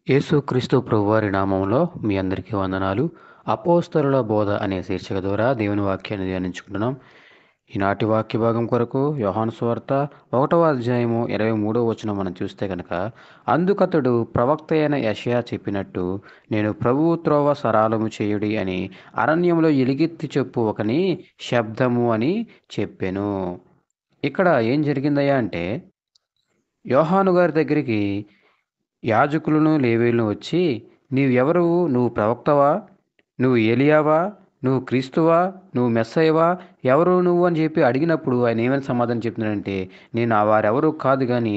యేసుక్రీస్తు ప్రభువారి నామంలో మీ అందరికీ వందనాలు. అపోస్తలుల బోధ అనే శీర్షిక ద్వారా దేవుని వాక్యాన్ని ధ్యానించుకుంటున్నాం. ఈనాటి వాక్య భాగం కొరకు యోహాను సువార్త 1వ అధ్యాయము 23వ వచనం మనం చూస్తే గనక, అందుకతడు ప్రవక్త అయిన యెషయా చెప్పినట్టు, నేను ప్రభువు త్రోవ సరాలము చేయుడి అని అరణ్యంలో ఎలుగెత్తి చెప్పు ఒకని శబ్దము అని చెప్పెను. ఇక్కడ ఏం జరిగిందయ్యా అంటే, యోహాను గారి దగ్గరికి యాజకులను లేవీయులను వచ్చి, నీవెవరు? నువ్వు ప్రవక్తవా? నువ్వు ఏలియావా? నువ్వు క్రీస్తువా? నువ్వు మెస్సయ్యవా? ఎవరు నువ్వు అని చెప్పి అడిగినప్పుడు ఆయన ఏమని సమాధానం చెప్తున్నాడంటే, నేను ఆ వారెవరూ కాదు గాని,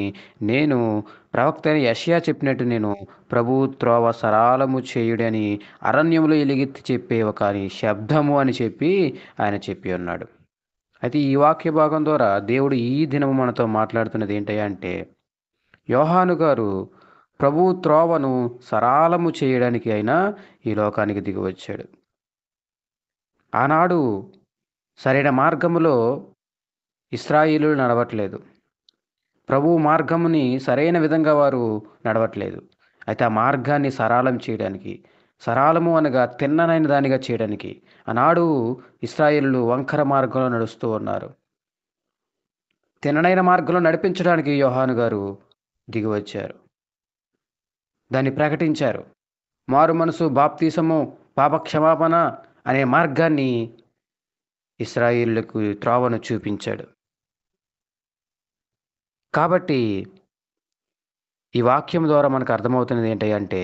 నేను ప్రవక్త అయిన యెషయా చెప్పినట్టు నేను ప్రభువు త్రోవ సరాలము చేయుడని అరణ్యంలో ఎలుగెత్తి చెప్పే ఒక శబ్దము అని చెప్పి ఆయన చెప్పి ఉన్నాడు. అయితే ఈ వాక్య భాగం ద్వారా దేవుడు ఈ దినము మనతో మాట్లాడుతున్నది ఏంటయ్యా అంటే, యోహాను గారు ప్రభువు త్రోవను సరాలము చేయడానికి అయినా ఈ లోకానికి దిగివచ్చాడు. ఆనాడు సరైన మార్గములో ఇశ్రాయేలీయులు నడవట్లేదు. ప్రభువు మార్గముని సరైన విధంగా వారు నడవట్లేదు. అయితే ఆ మార్గాన్ని సరాలం చేయడానికి, సరాలము అనగా తిన్ననైన దానిగా చేయడానికి ఆనాడు ఇశ్రాయేలీయులు వంకర మార్గంలో నడుస్తూ ఉన్నారు. తిన్ననైన మార్గంలో నడిపించడానికి యోహాను గారు దిగివచ్చారు. దాన్ని ప్రకటించారు. మారు మనసు, బాప్తీసము, పాప క్షమాపణ అనే మార్గాన్ని ఇశ్రాయేలులకు త్రోవను చూపించాడు. కాబట్టి ఈ వాక్యం ద్వారా మనకు అర్థమవుతున్నది ఏంటంటే,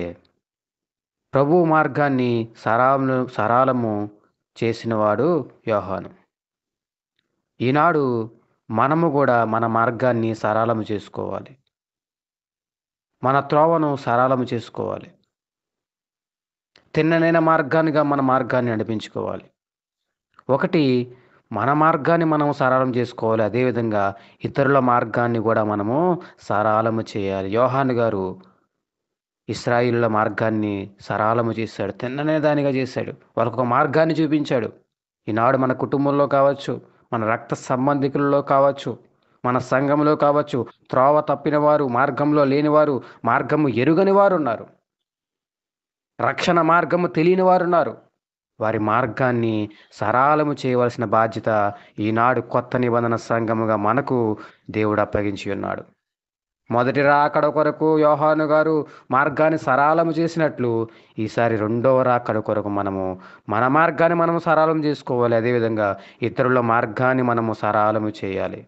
ప్రభువు మార్గాన్ని సరాలము చేసినవాడు యోహాను. ఈనాడు మనము కూడా మన మార్గాన్ని సరళము చేసుకోవాలి. మన త్రోవను సరళము చేసుకోవాలి. తిన్ననైన మార్గానిగా మన మార్గాన్ని నడిపించుకోవాలి. ఒకటి, మన మార్గాన్ని మనం సరళం చేసుకోవాలి. అదేవిధంగా ఇతరుల మార్గాన్ని కూడా మనము సరళము చేయాలి. యోహాను గారు ఇశ్రాయేలుల మార్గాన్ని సరళము చేశాడు. తిన్ననే దానిగా చేశాడు. వాళ్ళకొక మార్గాన్ని చూపించాడు. ఈనాడు మన కుటుంబంలో కావచ్చు, మన రక్త సంబంధికులలో కావచ్చు, మన సంఘంలో కావచ్చు, త్రోవ తప్పిన వారు, మార్గంలో లేనివారు, మార్గము ఎరుగని వారు ఉన్నారు. రక్షణ మార్గము తెలియని వారున్నారు. వారి మార్గాన్ని సరళము చేయవలసిన బాధ్యత ఈనాడు కొత్త నిబంధన సంఘముగా మనకు దేవుడు అప్పగించి ఉన్నాడు. మొదటి రాకడ కొరకు యోహాను గారు మార్గాన్ని సరళము చేసినట్లు, ఈసారి రెండవ రాకడ కొరకు మన మార్గాన్ని మనము సరళం చేసుకోవాలి. అదేవిధంగా ఇతరుల మార్గాన్ని మనము సరళము చేయాలి.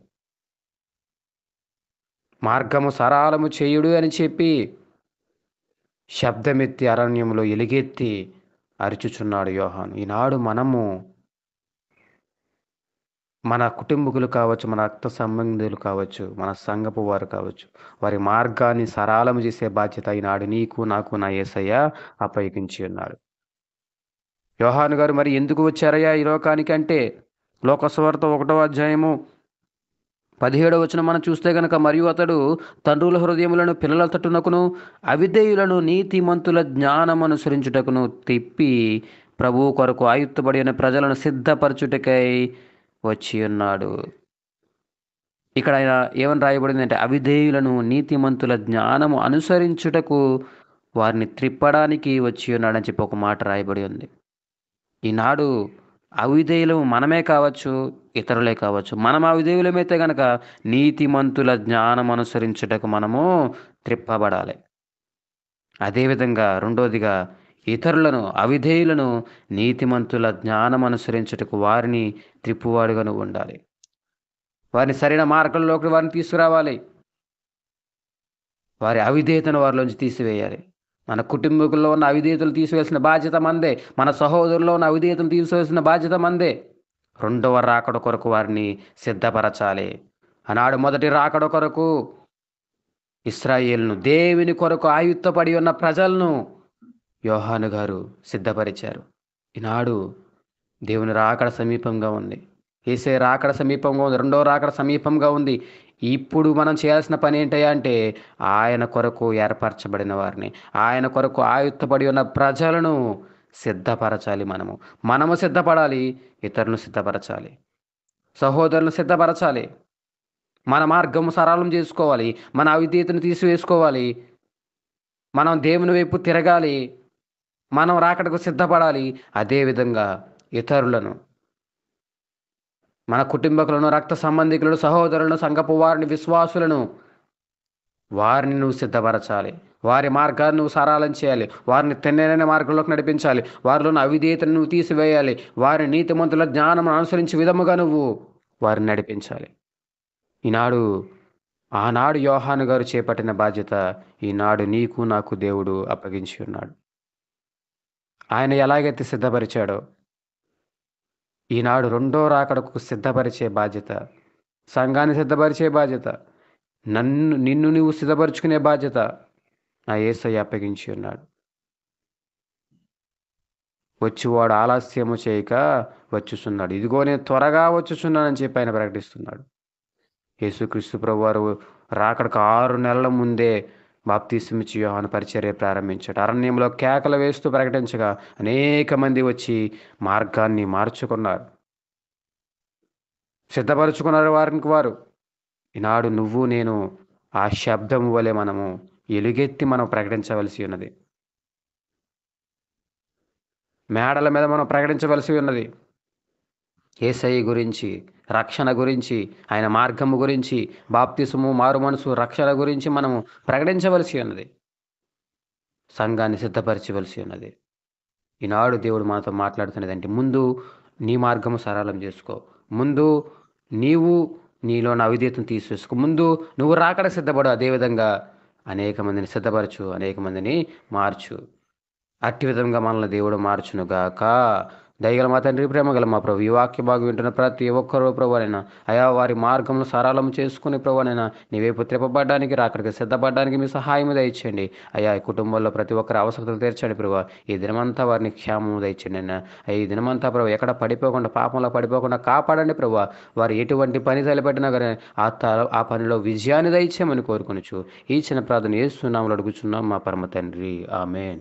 మార్గము సరళము చేయుడు అని చెప్పి శబ్దమెత్తి అరణ్యంలో ఎలుగెత్తి అరుచుచున్నాడు యోహాను. ఈనాడు మన కుటుంబకులు కావచ్చు, మన రక్త సంబంధులు కావచ్చు, మన సంఘపు వారు కావచ్చు, వారి మార్గాన్ని సరళము చేసే బాధ్యత ఈనాడు నీకు, నాకు, నా యేసయ్య అప్పగించి ఉన్నాడు. యోహాను గారు మరి ఎందుకు వచ్చారయ్యా ఈ లోకానికి అంటే, లోక సువార్త 1వ అధ్యాయము 17వ వచనం మనం చూస్తే గనక, మరియు అతడు తండ్రుల హృదయములను పిల్లల తట్టునకును అవిధేయులను నీతిమంతుల జ్ఞానమనుసరించుటకును తిప్పి ప్రభువు కొరకు ఆయుత్తబడిన ప్రజలను సిద్ధపరచుటకై వచ్చి ఉన్నాడు. ఇక్కడ ఆయన ఏమని రాయబడింది అంటే, అవిధేయులను నీతిమంతుల జ్ఞానము అనుసరించుటకు వారిని త్రిప్పడానికి వచ్చి ఉన్నాడని చెప్పి ఒక మాట రాయబడి ఉంది. ఈనాడు అవిధేయులు మనమే కావచ్చు, ఇతరులే కావచ్చు. మనం అవిధేయులమైతే గనక నీతిమంతుల జ్ఞానం అనుసరించుటకు మనము త్రిప్పబడాలి. అదేవిధంగా రెండోదిగా ఇతరులను, అవిధేయులను నీతిమంతుల జ్ఞానం అనుసరించుటకు వారిని త్రిప్పువాడుగా నువ్వు ఉండాలి. వారిని సరైన మార్గంలోకి వారిని తీసుకురావాలి. వారి అవిధేయతను వారిలోంచి తీసివేయాలి. మన కుటుంబకుల్లో ఉన్న అవిధేయతలు తీసివేసిన బాధ్యత మందే. మన సహోదరుల్లో ఉన్న అవిధేయతలు తీసివేసిన బాధ్యత మందే. రెండవ రాకడ కొరకు వారిని సిద్ధపరచాలి. ఆనాడు మొదటి రాకడ కొరకు ఇశ్రాయేలును, దేవుని కొరకు ఆయుత్తపడి ఉన్న ప్రజలను యోహాను గారు సిద్ధపరిచారు. ఈనాడు దేవుని రాకడ సమీపంగా ఉంది. యేసే రాకడ సమీపంగా ఉంది. రెండో రాకడ సమీపంగా ఉంది. ఇప్పుడు మనం చేయాల్సిన పని ఏంటయ్యా అంటే, ఆయన కొరకు ఏర్పరచబడిన వారిని, ఆయన కొరకు ఆయుత్తపడి ఉన్న ప్రజలను సిద్ధపరచాలి. మనము సిద్ధపడాలి, ఇతరులను సిద్ధపరచాలి, సహోదరులను సిద్ధపరచాలి. మన మార్గము సరళం చేసుకోవాలి. మన అవిధేయతను తీసివేసుకోవాలి. మనం దేవుని వైపు తిరగాలి. మనం రాకడకు సిద్ధపడాలి. అదే విధంగా ఇతరులను, మన కుటుంబకులను, రక్త సంబంధికులను, సహోదరులను, సంఘపు వారిని, విశ్వాసులను వారిని నువ్వు సిద్ధపరచాలి. వారి మార్గాన్ని నువ్వు సరళం చేయాలి. వారిని తిన్నైన మార్గంలోకి నడిపించాలి. వారిలోని అవిధేయతను నువ్వు తీసివేయాలి. వారి నీతిమంతుల జ్ఞానమును అనుసరించే విధముగా నువ్వు వారిని నడిపించాలి. ఈనాడు ఆనాడు యోహాను గారు చేపట్టిన బాధ్యత ఈనాడు నీకు నాకు దేవుడు అప్పగించి ఉన్నాడు. ఆయన ఎలాగైతే సిద్ధపరిచాడో ఈనాడు రెండో రాకడకు సిద్ధపరిచే బాధ్యత, సంఘాన్ని సిద్ధపరిచే బాధ్యత, నిన్ను నువ్వు సిద్ధపరచుకునే బాధ్యత నా యేసయ్య అప్పగించి ఉన్నాడు. వచ్చువాడు ఆలస్యము చేయక వచ్చుచున్నాడు. ఇదిగో నేను త్వరగా వచ్చుచున్నానని చెప్పి ఆయన ప్రకటిస్తున్నాడు. యేసుక్రీస్తు ప్రభువారు రాకడకు 6 నెలల ముందే బాప్తిసమిచ్చి యోహాను పరిచర్య ప్రారంభించాడు. అరణ్యంలో కేకలు వేస్తూ ప్రకటించగా అనేక మంది వచ్చి మార్గాన్ని మార్చుకున్నారు. సిద్ధపరుచుకున్నారు వారికి వారు. ఈనాడు నువ్వు నేను ఆ శబ్దము వలె మనము ఎలుగెత్తి మనం ప్రకటించవలసి ఉన్నది. మేడల మీద మనం ప్రకటించవలసి ఉన్నది. యేసయ్య గురించి, రక్షణ గురించి, ఆయన మార్గము గురించి, బాప్తిసము, మారుమనసు, రక్షణ గురించి మనము ప్రకటించవలసి ఉన్నది. సంఘాన్ని సిద్ధపరచవలసి ఉన్నది. ఈనాడు దేవుడు మనతో మాట్లాడుతున్నదంటే ముందు నీ మార్గము సరళం చేసుకో. ముందు నీవు నీలోని అవిధేయతను తీసివేసుకో. ముందు నువ్వు రాకడ సిద్ధపడు. అదేవిధంగా అనేక మందిని సిద్ధపరచు, అనేక మందిని మార్చు. అట్టి విధంగా మనల్ని దేవుడు మార్చునుగాక. దయగల మా తండ్రి, ప్రేమగల మా ప్రభు, ఈ వాక్య భాగం వింటున్న ప్రతి ఒక్కరూ ప్రభువైనా అయా వారి మార్గంలో సరళం చేసుకుని ప్రభువైనా నీ వైపు త్రిప్పబడ్డానికి, రాకడికి సిద్ధపడడానికి మీ సహాయం దయచేయండి. అయా ఈ కుటుంబంలో ప్రతి ఒక్కరి అవసరతలు తీర్చండి ప్రభు. ఈ దినమంతా వారిని క్షేమం దయచేయండి అన్న. ఈ దినమంతా ప్రభు ఎక్కడ పడిపోకుండా, పాపంలో పడిపోకుండా కాపాడండి ప్రభు. వారు ఎటువంటి పని తలపెట్టినా కానీ ఆ పనిలో విజయాన్ని దయచేయమని కోరుకొనుచు ఈ చిన్న ప్రార్థన యేసు నామములో అడుగుచున్నాం మా పరమ తండ్రి. ఆమేన్.